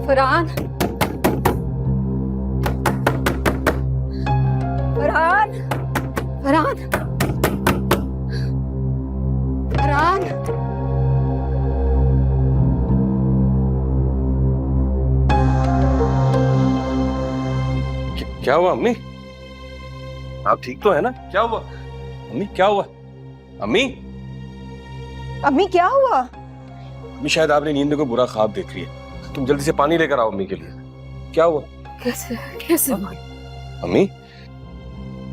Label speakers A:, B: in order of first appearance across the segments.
A: फरहान, फरहान, फरहान, फरहान।
B: क्या हुआ अम्मी? आप ठीक तो है ना? क्या हुआ अम्मी? क्या हुआ अम्मी?
A: अम्मी क्या हुआ?
B: अम्मी शायद आपने नींद को बुरा ख्वाब देख लिया। तुम जल्दी से पानी लेकर आओ अम्मी के लिए। क्या हुआ?
A: कैसे कैसे
B: अम्मी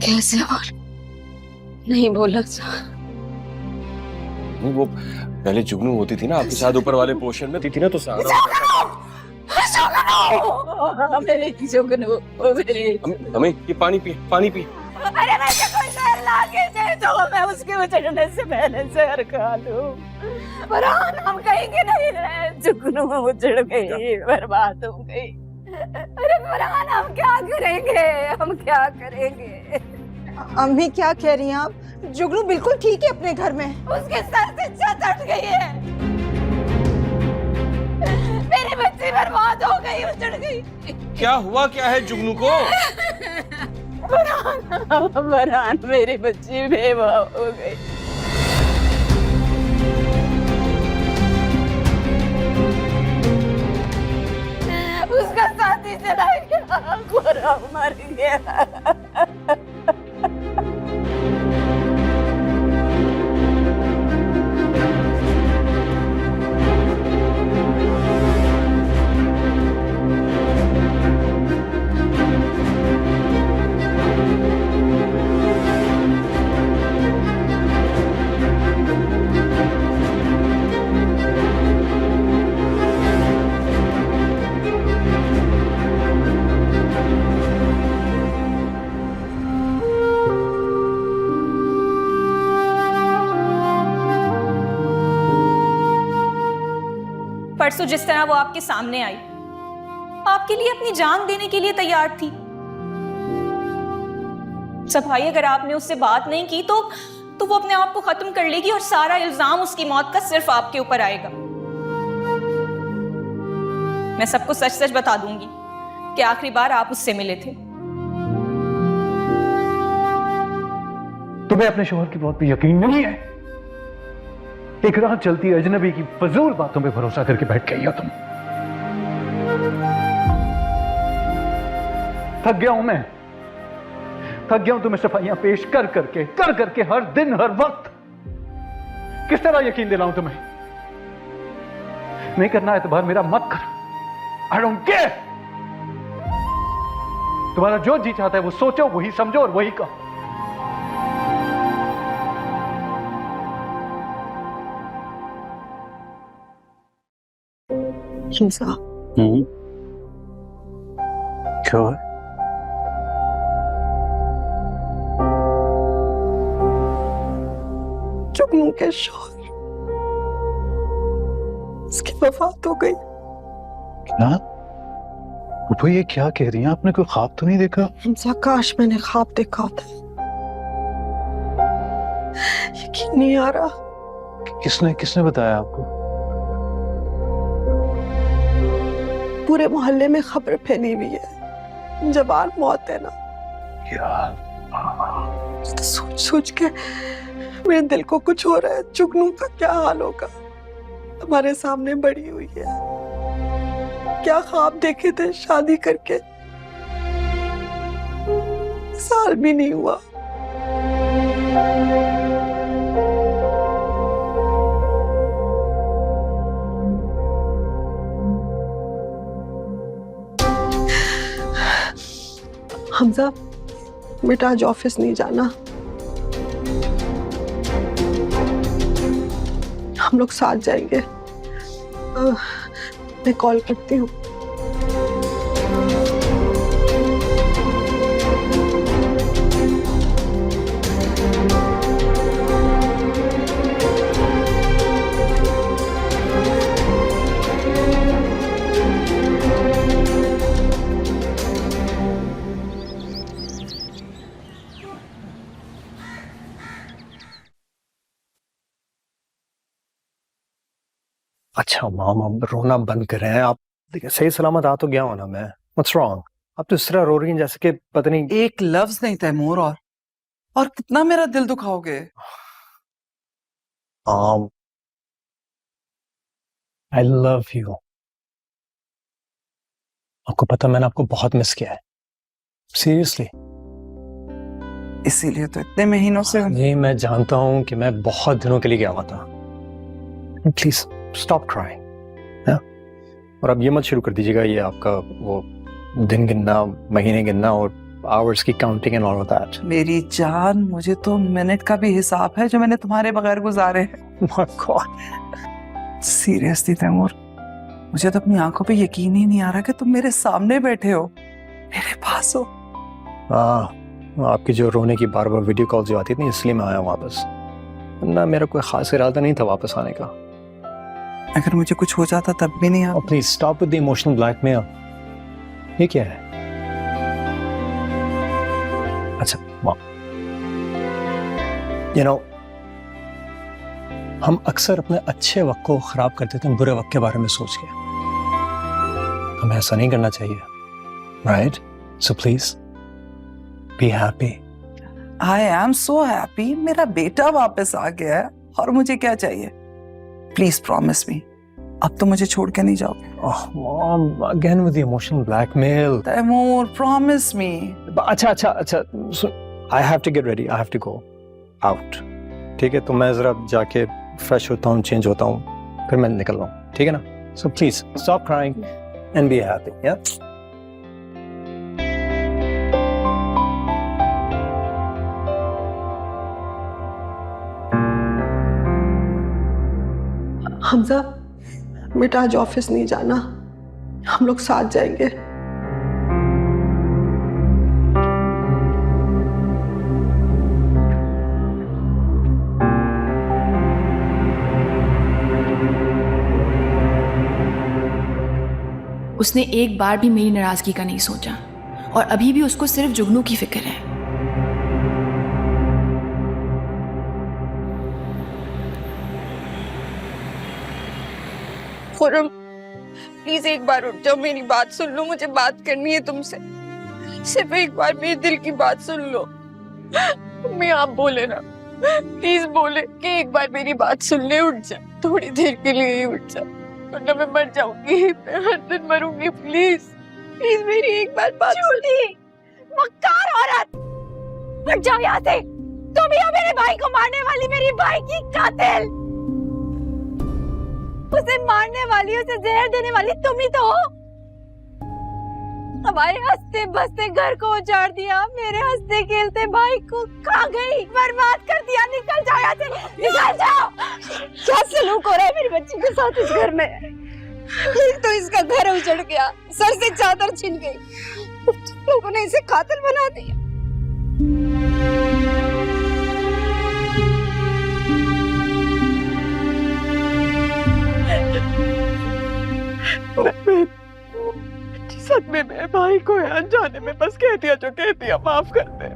A: कैसे बोल? नहीं बोला
B: अम्मी, वो पहले जुगनू होती थी ना आपके साथ ऊपर वाले पोर्शन में थी ना, तो सहारा
A: मेरे जुगनू, मेरे
B: अम्मी ये पानी पिए, पानी पिए।
A: अरे मुझे कोई जहर ला के दे दो, मैं उसके उजड़ने से पहले जहर खा लूं। फरहान, हम कहेंगे नहीं रहे, जुगनू उजड़ गई, बर्बाद हो गई। अरे फरहान, हम क्या करेंगे, हम क्या करेंगे?
C: अम्मी क्या कह रही हैं आप? जुगनू बिल्कुल ठीक है अपने घर में।
A: उसके सर से छत हट गई है, मेरी बच्ची बर्बाद हो गई, उजड़ गई।
B: क्या हुआ क्या है जुगनू को?
A: फरहान, मेरी बच्ची बेवा हो गई। उसका साथी चला गया, गोरा मर गया।
D: परसों जिस तरह वो आपके सामने आई, आपके लिए अपनी जान देने के लिए तैयार थी। सब भाई, अगर आपने उससे बात नहीं की तो वो अपने आप को खत्म कर लेगी और सारा इल्जाम उसकी मौत का सिर्फ आपके ऊपर आएगा। मैं सबको सच सच बता दूंगी कि आखिरी बार आप उससे मिले थे।
E: तुम्हें अपने शोहर की बात पे यकीन नहीं है? एक राह चलती अजनबी की फजूल बातों पे भरोसा करके बैठ गई हो तुम। थक गया हूं मैं, थक गया हूं तुम्हें सफाइयां पेश कर करके हर दिन हर वक्त। किस तरह यकीन दिलाऊं तुम्हें? नहीं करना एतबार मेरा मत कर। I don't care. तुम्हारा जो जी चाहता है वो सोचो, वही समझो और वही कहो।
C: हिंसा
E: क्या है?
C: जुगनू के शौहर, उसकी वफात हो गई।
E: क्या? वो ये क्या कह रही हैं? आपने कोई ख्वाब तो नहीं देखा?
C: हिंसा, काश मैंने ख्वाब देखा होता। यकीन नहीं आ रहा।
E: किसने किसने बताया आपको?
C: पूरे मोहल्ले में खबर फैली हुई है, जवान मौत है ना।
E: यार,
C: तो सोच सोच के मेरे दिल को कुछ हो रहा है। जुगनू का क्या हाल होगा? हमारे सामने बड़ी हुई है, क्या ख्वाब देखे थे शादी करके, साल भी नहीं हुआ। हमजा, बेटा आज ऑफिस नहीं जाना, हम लोग साथ जाएंगे। मैं कॉल करती हूँ।
E: अच्छा मॉम, अब रोना बंद करें आप।
F: देखिए सही सलामत आ तो गया हूं ना मैं। What's wrong? अब तो इस तरह रो रही हैं जैसे कि पता नहीं।
C: एक लफ्ज नहीं तैमूर, और कितना मेरा दिल दुखाओगे?
F: I love you. आपको पता मैंने आपको बहुत मिस किया है, सीरियसली।
C: इसीलिए तो इतने महीनों से।
F: जी मैं जानता हूं कि मैं बहुत दिनों के लिए गया हुआ था। Please stop crying. और अब ये मत शुरू कर दीजिएगा ये आपका वो दिन गिनना, महीने गिनना और आवर्स की counting and all of that.
C: मेरी जान, मुझे तो मिनट का भी हिसाब है जो मैंने तुम्हारे बगैर गुजारे हैं।
F: My God.
C: सीरियसली तैमूर, मुझे तो अपनी आंखों पे यकीन ही नहीं आ रहा कि तुम मेरे सामने बैठे हो, मेरे पास हो।
F: आपकी जो रोने की बार बार वीडियो कॉल जो आती थी इसलिए मैं आया वापस, वरना मेरा कोई खास इरादा नहीं था वापस आने का।
C: अगर मुझे कुछ हो जाता तब भी नहीं आता।
F: Please stop with the emotional blackmail. ये क्या है? अच्छा मॉम, यू नो हम अक्सर अपने अच्छे वक्त को खराब कर देते हैं बुरे वक्त के बारे में सोच के। हमें ऐसा नहीं करना चाहिए, right? So please be happy.
C: I am so happy, मेरा बेटा वापस आ गया है और मुझे क्या चाहिए? प्लीज प्रॉमिस मी, अब तो मुझे छोड़ के नहीं जाओगे।
F: Oh, Mom, again with the emotional blackmail.
C: Taimur, promise me.
F: अच्छा, I have to get ready. I have to go out. ठीक है, तो मैं जरा जाके फ्रेश होता हूँ, चेंज होता हूँ, फिर मैं निकल रहा हूँ, ठीक है ना? So please stop crying and be happy, yeah?
C: Hamza, बेटा आज ऑफिस नहीं जाना, हम लोग साथ जाएंगे।
G: उसने एक बार भी मेरी नाराजगी का नहीं सोचा और अभी भी उसको सिर्फ जुगनू की फिक्र है।
A: खुरम, प्लीज एक बार उठ जाओ, मेरी बात सुन लो, मुझे बात करनी है तुमसे। सिर्फ एक बार मेरे दिल की बात सुन लो। मैं आप बोले ना, प्लीज बोले कि एक बार मेरी बात सुन ले, उठ जा, थोड़ी देर के लिए ही उठ जा, वरना मैं मर जाऊंगी, मैं हर दिन मरूंगी। प्लीज प्लीज मेरी एक बार बात सुन। मक्कार औरत, हट जाओ यहाँ से। तुम ही हो मेरे भाई को मारने वाली, मेरी भाई की कातिल। उसे मारने वाली, उसे जहर देने वाली तुम ही तो हो। हमारे हंसते बसते घर को उजाड़ दिया, मेरे हंसते खेलते भाई को खा गई, बर्बाद कर दिया। निकल जाओ यहाँ से, निकल जाओ। क्या सलूक हो रहा है मेरी बच्ची के साथ इस घर में? तो इसका घर उजड़ गया, सर से चादर छिन गई, तुम लोगों ने इसे कातिल बना दिया।
C: सदमे में भाई को अनजाने में बस कह दिया जो कह दिया, माफ कर दे।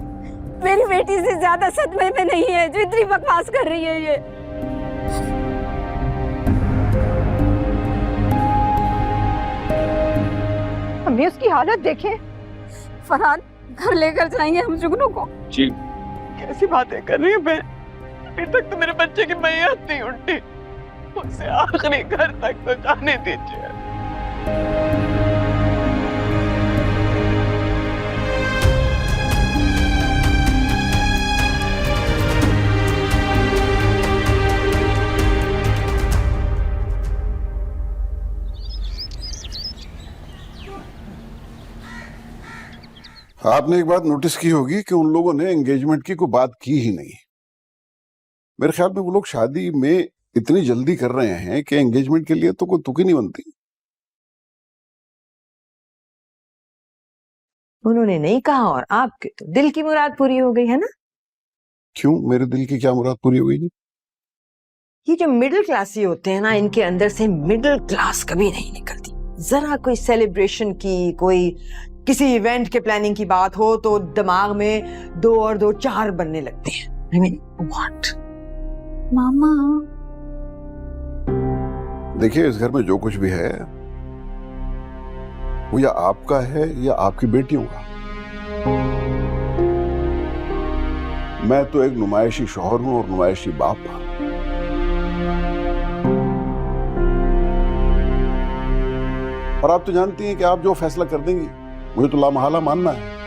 A: मेरी बेटी से ज्यादा सदमे में नहीं है जो इतनी बकवास कर रही है ये। हमने उसकी हालत देखे। फरहान, घर लेकर जाएंगे हम जुगनू को।
B: जी
C: कैसी बातें कर रही है बहन? अभी तक तो मेरे बच्चे की मैयत नहीं उठी, उसे आखिरी घर तक तो जाने दीजिए।
H: आपने एक बात नोटिस की होगी कि उन लोगों ने एंगेजमेंट की कोई बात की ही नहीं। मेरे ख्याल में वो लोग शादी में इतनी जल्दी कर रहे हैं कि एंगेजमेंट के लिए तो कोई तुक ही नहीं बनती।
I: उन्होंने नहीं कहा और आपके तो दिल की मुराद पूरी हो गई है ना?
H: क्यों, मेरे दिल की क्या मुराद पूरी हो गई?
I: ये जो मिडिल क्लासी होते हैं ना, इनके अंदर से मिडिल क्लास कभी नहीं निकलती। जरा कोई सेलिब्रेशन की, कोई किसी इवेंट के प्लानिंग की बात हो तो दिमाग में 2 और 2 4 बनने लगते हैं। I mean, what?
H: देखिए, इस घर में जो कुछ भी है वो या आपका है या आपकी बेटियों का। मैं तो एक नुमाइशी शौहर हूं और नुमाइशी बाप। और आप तो जानती हैं कि आप जो फैसला कर देंगी मुझे तो लामहला मानना है।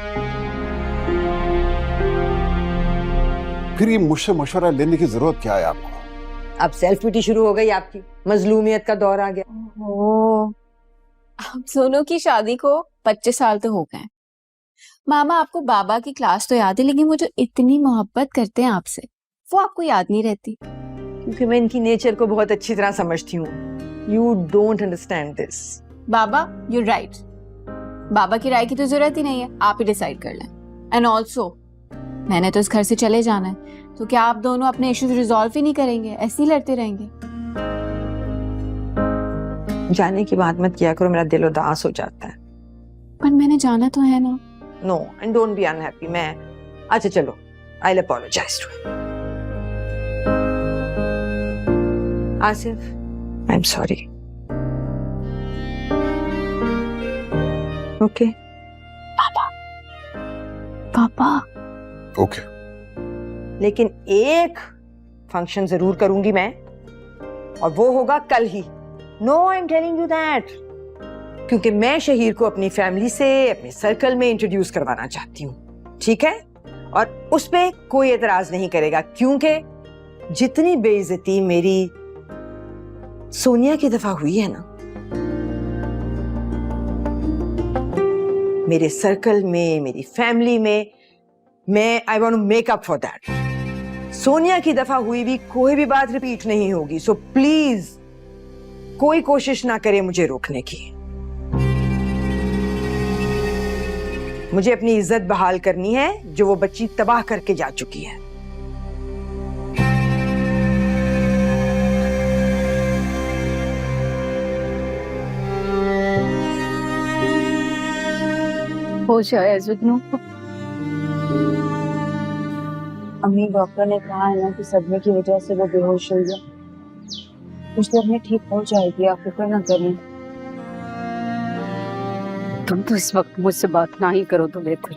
H: फिर ये मुझसे मशवरा लेने की जरूरत क्या है आपको?
I: अब सेल्फ पिटी शुरू हो गई आपकी, मजलूमियत का दौर आ गया।
A: ओ, आप दोनों की शादी को 25 साल तो हो गए। मामा, आपको बाबा की क्लास तो याद है, लेकिन वो जो इतनी मोहब्बत करते हैं आपसे, वो आपको याद नहीं रहती।
I: क्योंकि मैं इनकी नेचर को बहुत अच्छी तरह समझती हूँ। You don't understand this.
A: बाबा, यू राइट। बाबा की राय की तो जरूरत ही नहीं है, आप ही डिसाइड कर लें। एंड ऑल्सो मैंने तो इस घर से चले जाना है, तो क्या आप दोनों अपने इश्यूज रिजॉल्व ही नहीं करेंगे? ऐसे ही लड़ते रहेंगे?
I: जाने की बात मत किया करो, मेरा दिल उदास हो जाता है।
A: पर मैंने जाना तो है ना।
I: No, and don't be unhappy. मैं अच्छा चलो, I will apologize to him. Asif, I am sorry. Okay
A: papa, papa.
H: Okay.
I: लेकिन एक फंक्शन जरूर करूंगी मैं, और वो होगा कल ही। No, I am telling you that, क्योंकि मैं शहीर को अपनी फैमिली से, अपने सर्कल में इंट्रोड्यूस करवाना चाहती हूँ, ठीक है? और उस पे कोई एतराज नहीं करेगा, क्योंकि जितनी बेइज्जती मेरी सोनिया की दफा हुई है ना, मेरे सर्कल में, मेरी फैमिली में, मैं I want to make up for that. Sonia की दफा हुई भी कोई भी बात रिपीट नहीं होगी। सो प्लीज कोई कोशिश ना करे मुझे रोकने की। मुझे अपनी इज्जत बहाल करनी है, जो वो बच्ची तबाह करके जा चुकी है।
A: हो जाए जुगनू। अम्मी, डॉक्टर ने कहा है ना कि सदमे की वजह से वो बेहोश हो गया। कुछ देर में ठीक हो जाएगी, आप फिक्र ना करें।
J: तुम तो इस वक्त मुझसे बात ना ही करो तो बेहतर।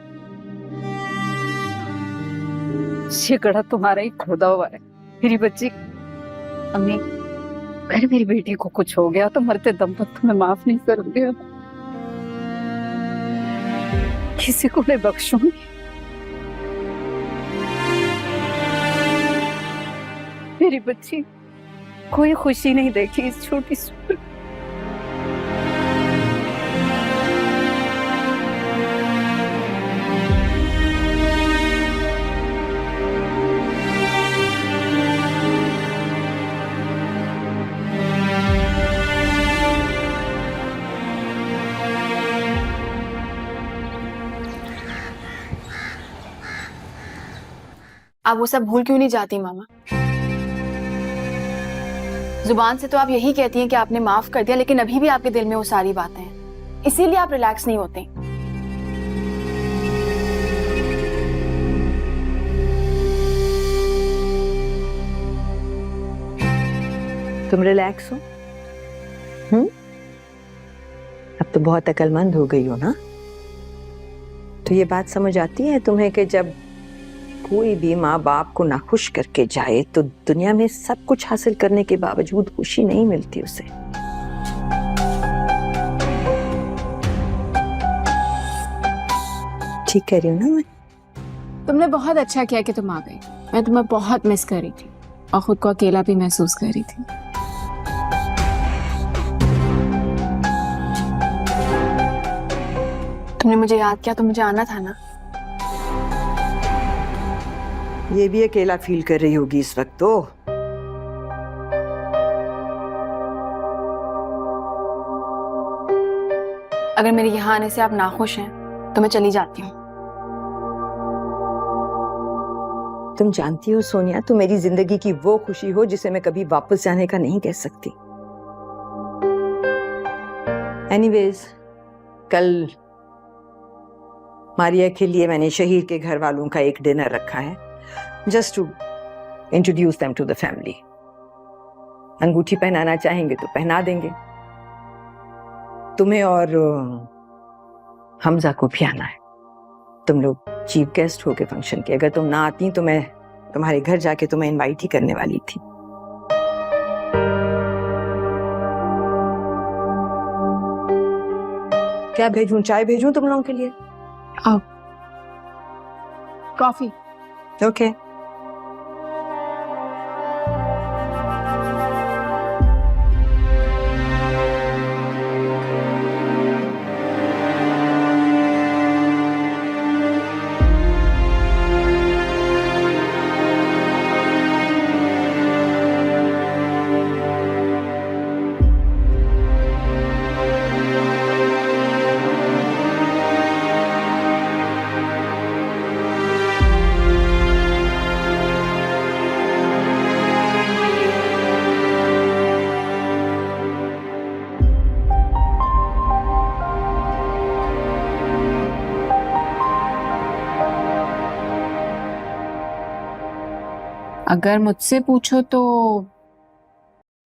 J: ये गड़ा तुम्हारा ही खोदा हुआ है मेरी बच्ची। अम्मी, अगर मेरी बेटी को कुछ हो गया तो मरते दम तक तुम्हें माफ नहीं करूंगी, किसी को नहीं बख्शूंगी। मेरी बच्ची कोई खुशी नहीं देखी इस छोटी सी।
G: आप वो सब भूल क्यों नहीं जाती मामा? जुबान से तो आप यही कहती हैं कि आपने माफ कर दिया, लेकिन अभी भी आपके दिल में वो सारी बातें हैं, इसीलिए आप रिलैक्स नहीं होते।
I: तुम रिलैक्स हो? अब तो बहुत अक्लमंद हो गई हो ना। तो ये बात समझ आती है तुम्हें कि जब कोई भी माँ बाप को नाखुश करके जाए तो दुनिया में सब कुछ हासिल करने के बावजूद खुशी नहीं मिलती उसे। ठीक कह रही हूँ ना मैं?
A: तुमने बहुत अच्छा किया कि तुम आ गई। मैं तुम्हें बहुत मिस कर रही थी और खुद को अकेला भी महसूस कर रही थी।
G: तुमने मुझे याद किया तो मुझे आना था ना।
I: ये भी अकेला फील कर रही होगी इस वक्त तो।
G: अगर मेरे यहाँ आने से आप नाखुश हैं तो मैं चली जाती हूँ।
I: तुम जानती हो सोनिया, तुम मेरी जिंदगी की वो खुशी हो जिसे मैं कभी वापस जाने का नहीं कह सकती। एनीवेज, कल मारिया के लिए मैंने शहीर के घर वालों का एक डिनर रखा है, just to introduce them to the family. अंगूठी पहनाना चाहेंगे तो पहना देंगे। तुम्हें और हमजा को भी आना है। तुम लोग चीफ गेस्ट हो के फंक्शन के, अगर तुम ना आती तो मैं तुम्हारे घर जाके तुम्हें इनवाइट ही करने वाली थी। क्या भेजूं, चाय भेजूं तुम लोगों के लिए?
G: कॉफी।
I: ओके।
G: अगर मुझसे पूछो तो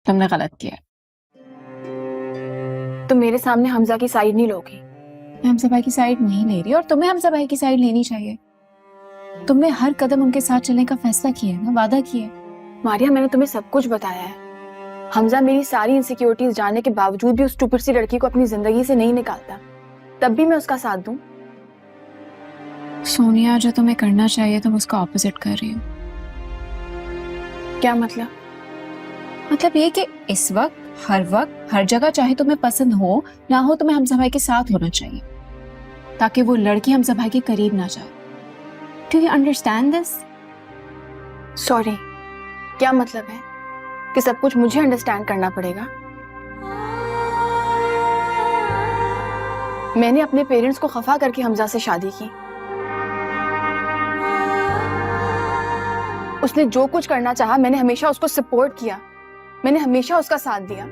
G: तुमने गलत किया। तुम मेरे सामने हमजा की साइड नहीं लोगी।
J: मैं हमजा भाई की साइड नहीं ले रही और तुम्हें हमजा भाई की साइड लेनी चाहिए। तुमने हर कदम उनके साथ चलने का फैसला किया है ना, वादा किया है।
G: मारिया, मैंने तुम्हें सब कुछ बताया है। हमजा मेरी सारी इनसिक्योरिटीज जानने के बावजूद भी उस स्टूपिड सी लड़की को अपनी जिंदगी से नहीं निकालता, तब भी मैं उसका साथ दूं?
J: सोनिया, जो तुम्हें करना चाहिए तुम उसका ऑपोजिट कर रही हो।
G: क्या मतलब?
J: मतलब ये कि इस वक्त हर जगह चाहे तुम्हें पसंद हो ना हो, तुम्हें हमजा भाई के साथ होना चाहिए ताकि वो लड़की हमजा भाई के करीब ना जाए। Do you understand this?
G: Sorry, क्या मतलब है कि सब कुछ मुझे अंडरस्टैंड करना पड़ेगा? मैंने अपने पेरेंट्स को खफा करके हमजा से शादी की। उसने जो कुछ करना चाहा मैंने हमेशा उसको सपोर्ट किया, मैंने हमेशा उसका साथ दिया,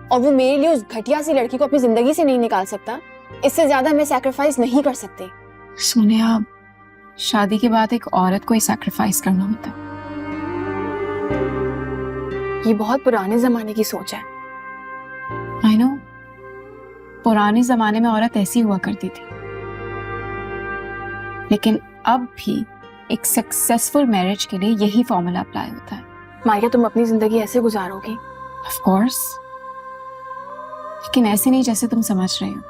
G: और वो मेरे लिए उस घटिया सी लड़की को अपनी जिंदगी से नहीं निकाल सकता। इससे ज्यादा मैं सैक्रिफाइस नहीं कर सकती।
J: सोनिया, शादी के बाद एक औरत को ही सैक्रिफाइस करना होता है।
G: ये बहुत पुराने जमाने की सोच है।
J: आई नो, पुराने जमाने में औरत ऐसी हुआ करती थी, लेकिन अब भी एक सक्सेसफुल मैरिज के लिए यही फॉर्मूला अप्लाई होता है।
G: मारिया, तुम अपनी जिंदगी ऐसे गुजारोगी?
J: ऑफ कोर्स, लेकिन ऐसे नहीं जैसे तुम समझ रहे हो।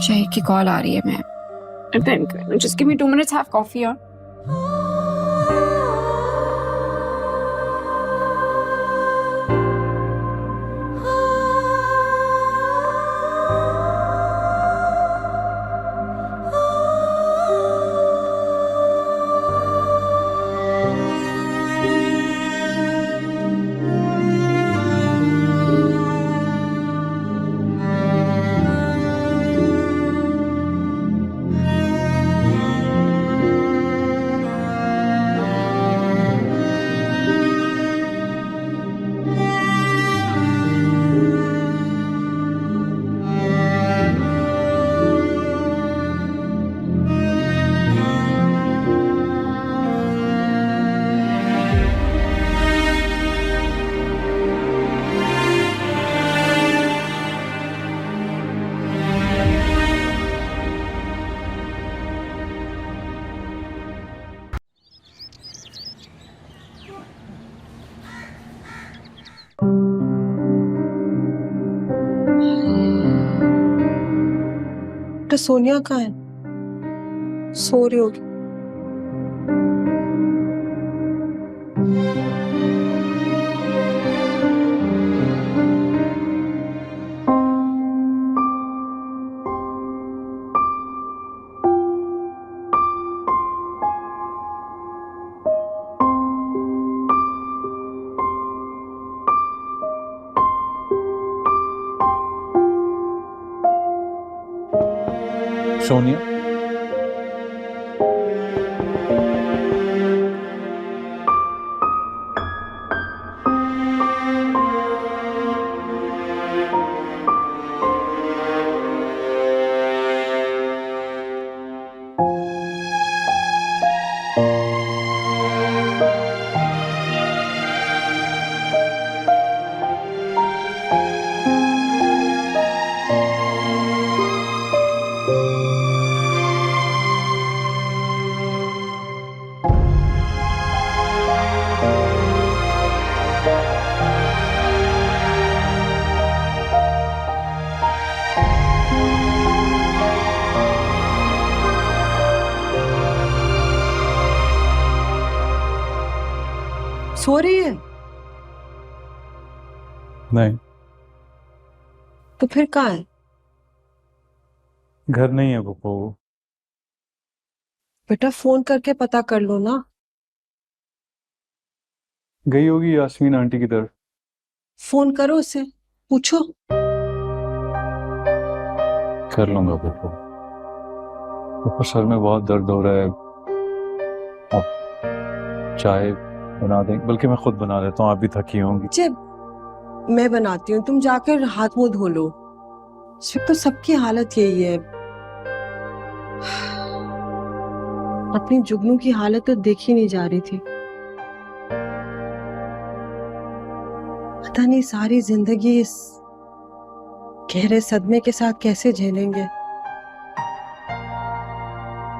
J: शहीद की कॉल आ रही है, मैं अटेंड कर लूं। Just give me 2 minutes, have coffee और
C: तो सोनिया कहाँ है? सो रही होगी।
E: सोनिया,
I: सो रही है?
E: नहीं,
I: तो फिर कहाँ है?
E: घर नहीं है पप्पू।
I: बेटा फोन करके पता कर लो ना।
E: गई होगी यास्मीन आंटी की तरफ।
I: फोन करो उसे, पूछो।
E: कर लूंगा पप्पू। पप्पू सर में बहुत दर्द हो रहा है। अब चाय बना दें, बल्कि मैं खुद बना देता हूँ, आप भी थकी होंगी।
I: जब मैं बनाती हूँ, तुम जाकर हाथ मुंह धो लो। इस वक्त तो सबकी हालत यही है। अपनी जुगनू की हालत तो देखी नहीं जा रही थी। पता नहीं सारी जिंदगी इस गहरे सदमे के साथ कैसे झेलेंगे।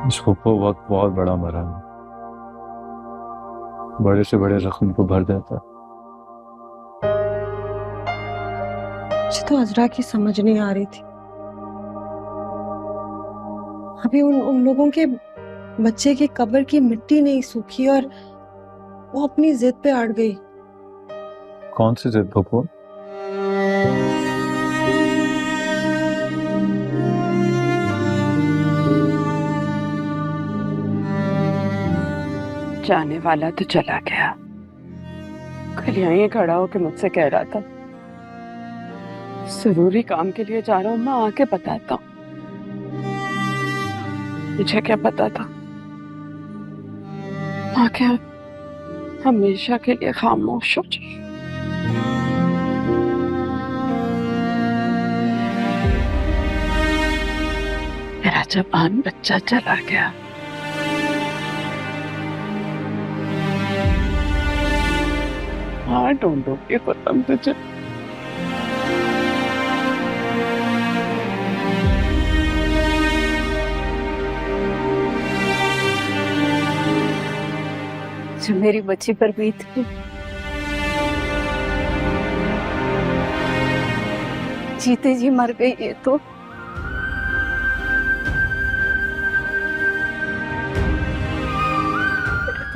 E: इस पप्पू वक्त बहुत बड़ा मरा है, बड़े से बड़े जख्म को भर देता है।
I: मुझे तो अजरा की समझ नहीं आ रही थी। अभी उन लोगों के बच्चे की कब्र की मिट्टी नहीं सूखी और वो अपनी जिद पे अड़ गई।
E: कौन सी जिद पप्पू?
A: जाने वाला तो चला गया, कल यहीं खड़ा होकर मुझसे कह रहा था जरूरी काम के लिए जा रहा हूं, मैं आके बताता हूं। मुझे क्या पता था आके हमेशा के लिए खामोश हो जाए। मेरा जवान बच्चा चला गया। हाँ ढूंढोगे खत्म तुझे। जो मेरी बच्ची पर बीत गई, जीते जी मर गई, ये तो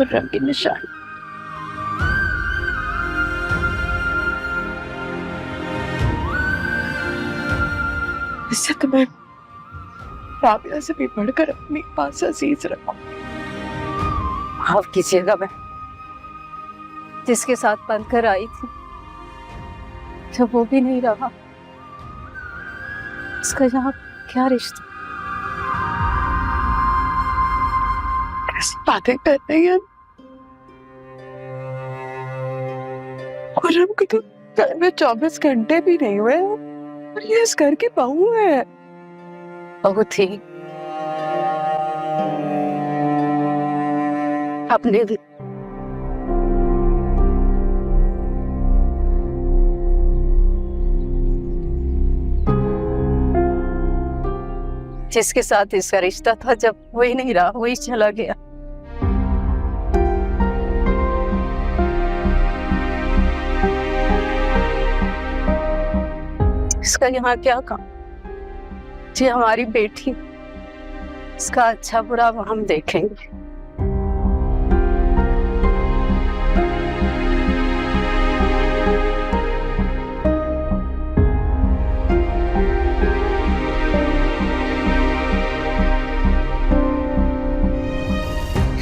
A: रंग की निशानी। इससे तो मैं राबिया से भी बढ़कर अपनी पास अजीज रखूं। माफ कीजिएगा, मैं जिसके साथ बनकर आई थी, जब वो भी नहीं रहा, उसका यहाँ क्या रिश्ता? कैसी बातें कर रही हैं? और हमको तो घर में 24 घंटे भी नहीं हुए और ये इस घर की बहू है। बहू थी अपने जिसके साथ इसका रिश्ता था, जब वही नहीं रहा, वही चला गया। इसका यहाँ क्या काम? जी हमारी बेटी, इसका अच्छा बुरा हम देखेंगे।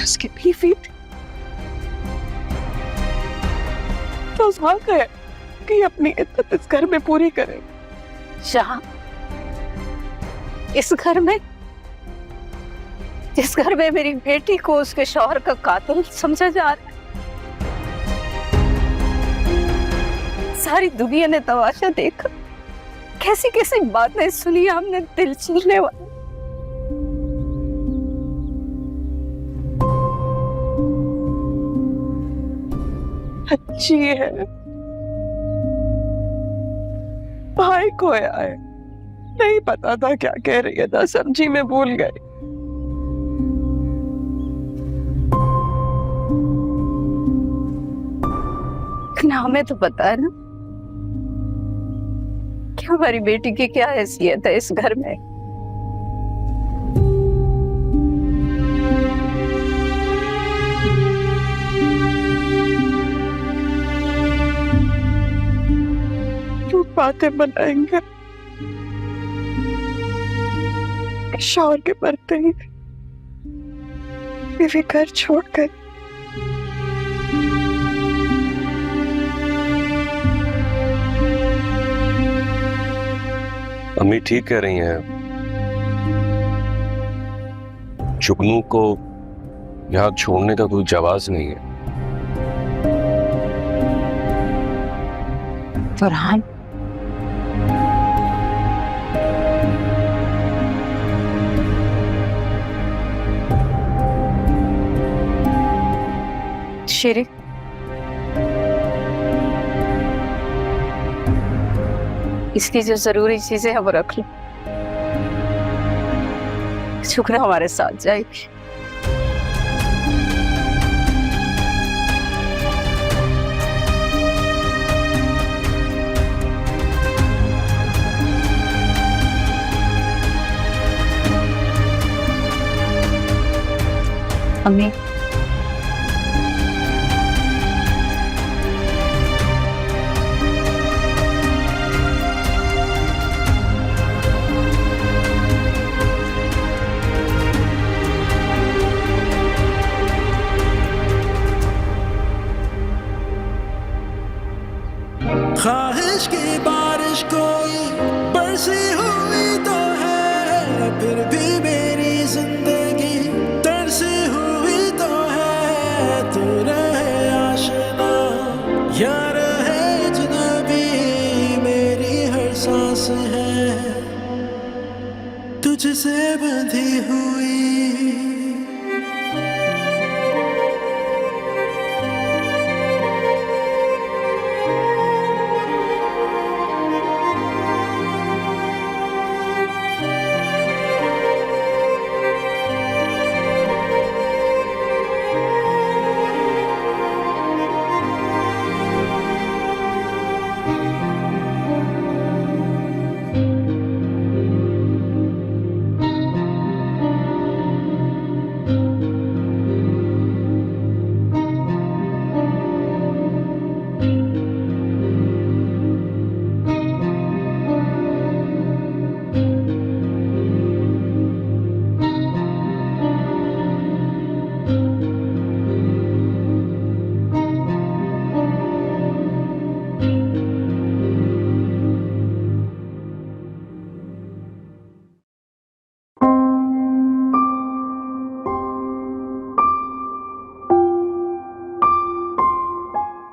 A: उसकी बीवी तो हक है कि अपनी इज्जत इस घर में पूरी करे। शाह, इस घर में, जिस घर में मेरी बेटी को उसके शौहर का कातिल समझा जा रहा है, सारी दुनिया ने तमाशा देखा, कैसी कैसी बातें सुनी हमने दिल छीलने वाली। अच्छी है, भाई खोया है, नहीं पता था क्या कह रही है, ना समझी में भूल गई। ना हमें तो पता है ना कि हमारी बेटी की क्या हैसियत है इस घर में।
C: बातें बनाएंगे। शौहर के मरते ही बीवी घर छोड़ गई।
B: अम्मी ठीक कह रही हैं। जुगनू को यहाँ छोड़ने का कोई जवाब नहीं है।
I: फरहान,
J: शेरे, इसकी जो जरूरी चीजें है वो रख लो। शुक्र हमारे साथ जाएगी। अम्मी,
K: ख्वाहिश की बारिश कोई बरसी हुई तो है, फिर भी मेरी जिंदगी तरसी हुई तो है। तू रहे आशना या रहे अजनबी, मेरी हर सांस है तुझसे बंधी हुई।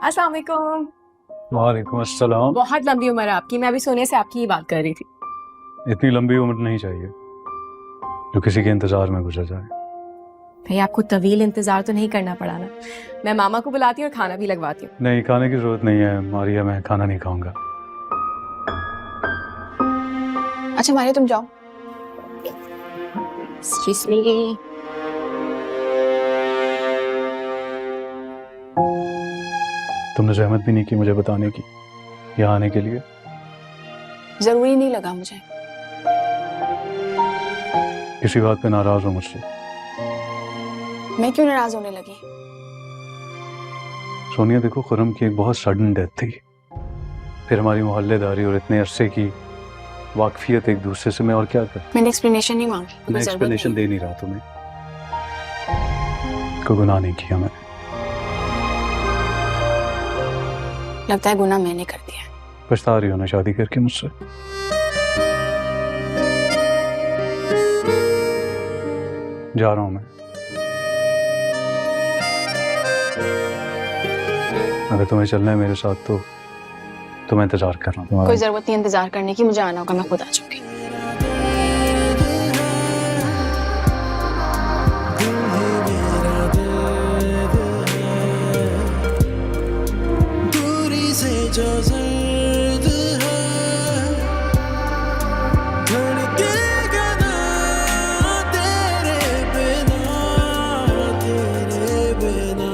G: अस्सलाम वालेकुम।
E: वालेकुम अस्सलाम।
G: बहुत लंबी उम्र है आपकी, मैं अभी सोने से आपकी ही बात कर रही थी।
E: इतनी लंबी उम्र नहीं चाहिए जो किसी के इंतजार में गुजर जाए।
G: भाई आपको तवील इंतजार तो नहीं करना पड़ा ना। मैं मामा को बुलाती हूँ और खाना भी लगवाती हूँ।
E: नहीं, खाने की जरूरत नहीं है मारिया, मैं खाना नहीं खाऊंगा।
G: अच्छा मारिया तुम जाओ। Excuse me।
E: तुमने जहमत भी नहीं की मुझे बताने की यहाँ आने के लिए।
G: जरूरी नहीं लगा मुझे।
E: किसी बात पे नाराज हो मुझसे?
G: मैं क्यों नाराज होने लगी?
E: सोनिया देखो, खुरम की एक बहुत सडन डेथ थी, फिर हमारी मोहल्लेदारी और इतने अरसे की वाकफियत एक दूसरे से, मैं और क्या कर।
G: मैंने एक्सप्लेनेशन नहीं मांगी।
E: मैं एक्सप्लेनेशन दे नहीं रहा तुम्हें, कोई गुनाह नहीं किया मैंने।
G: लगता है गुनाह मैंने कर दिया।
E: पछता रही हो ना शादी करके मुझसे? जा रहा हूं मैं। अगर तुम्हें चलना है मेरे साथ तो मैं इंतजार कर रहा हूँ।
G: कोई जरूरत नहीं इंतजार करने की, मुझे आना होगा, मैं खुद आ जाऊंगी।
K: जो ज़र्द है धड़केगा ना तेरे बिना, तेरे बिना।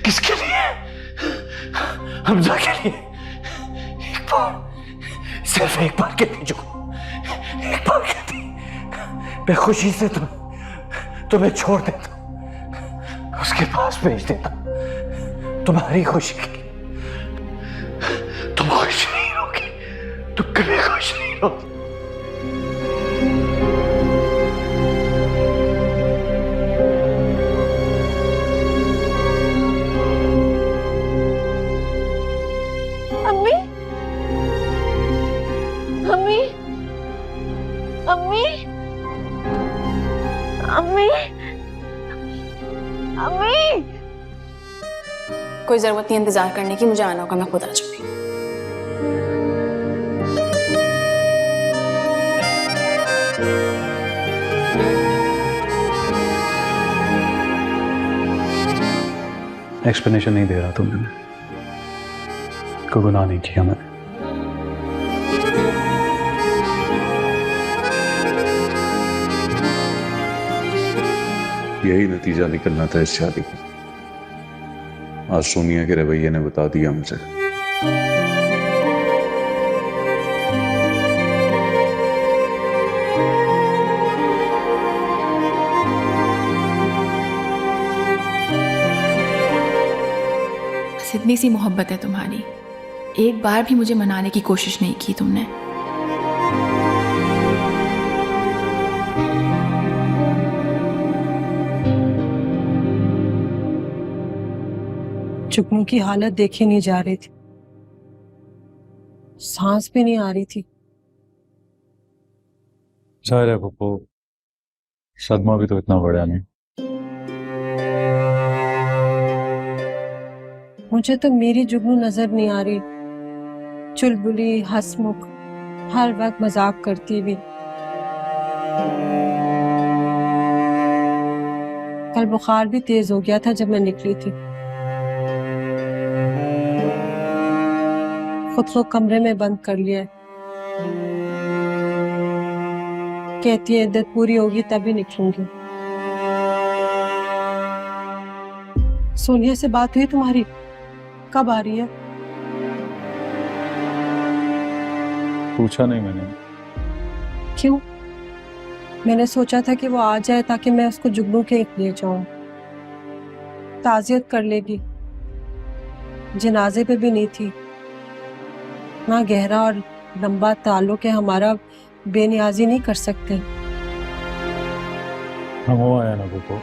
E: किसके लिए? हमजा के लिए। एक बार, सिर्फ एक बार कहती जो, एक बार कहती, मैं खुशी से तुम्हें छोड़ देता, उसके पास भेज देता, तुम्हारी खुशी के लिए। तुम खुश नहीं रहोगी, तुम कभी खुश नहीं रहोगी।
A: अम्मी, अम्मी, अम्मी, अम्मी, अम्मी।
G: कोई जरूरत नहीं इंतजार करने की, मुझे आना होगा, मैं खुद आ जाऊंगी।
E: एक्सप्लेनेशन नहीं दे रहा तुमने, कोई गुनाह नहीं किया मैंने।
L: यही नतीजा निकलना था इस शादी का। आज सोनिया के रवैये ने बता दिया मुझे।
J: बस इतनी सी मोहब्बत है तुम्हारी, एक बार भी मुझे मनाने की कोशिश नहीं की तुमने।
C: जुगनू की हालत देखी नहीं जा रही थी, सांस भी नहीं आ रही थी।
E: जाहिर है पप्पू, सदमा भी तो इतना बड़ा नहीं।
C: मुझे तो मेरी जुगनू नजर नहीं आ रही, चुलबुली, हंसमुख, हर वक्त मजाक करती भी। कल बुखार भी तेज हो गया था जब मैं निकली थी। खुद को कमरे में बंद कर लिया। कहती है इद्दत पूरी होगी तभी निकलूंगी। सोनिया से बात हुई तुम्हारी? कब आ रही है?
E: पूछा नहीं मैंने।
C: क्यों? मैंने सोचा था कि वो आ जाए ताकि मैं उसको जुगनू के ले जाऊं, ताज़ियत कर लेगी। जनाजे पे भी नहीं थी। ना गहरा और लंबा ताल्लुक है हमारा, बेनियाजी नहीं कर सकते।
E: हम वो आया ना पप्पू,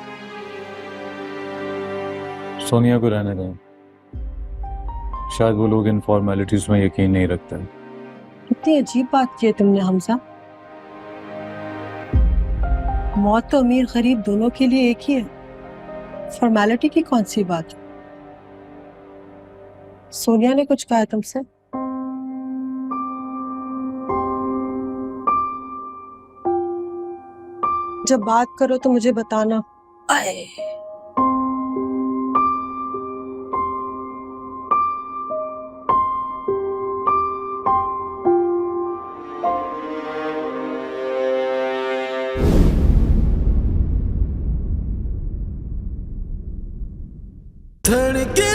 E: सोनिया को रहने दें। शायद वो लोग इन फॉर्मेलिटीज में यकीन नहीं रखते।
C: कितनी अजीब बात की है तुमने हमजा। मौत तो अमीर गरीब दोनों के लिए एक ही है, फॉर्मेलिटी की कौन सी बात? सोनिया ने कुछ कहा तुमसे? जब बात करो तो मुझे बताना। आए।
K: धड़के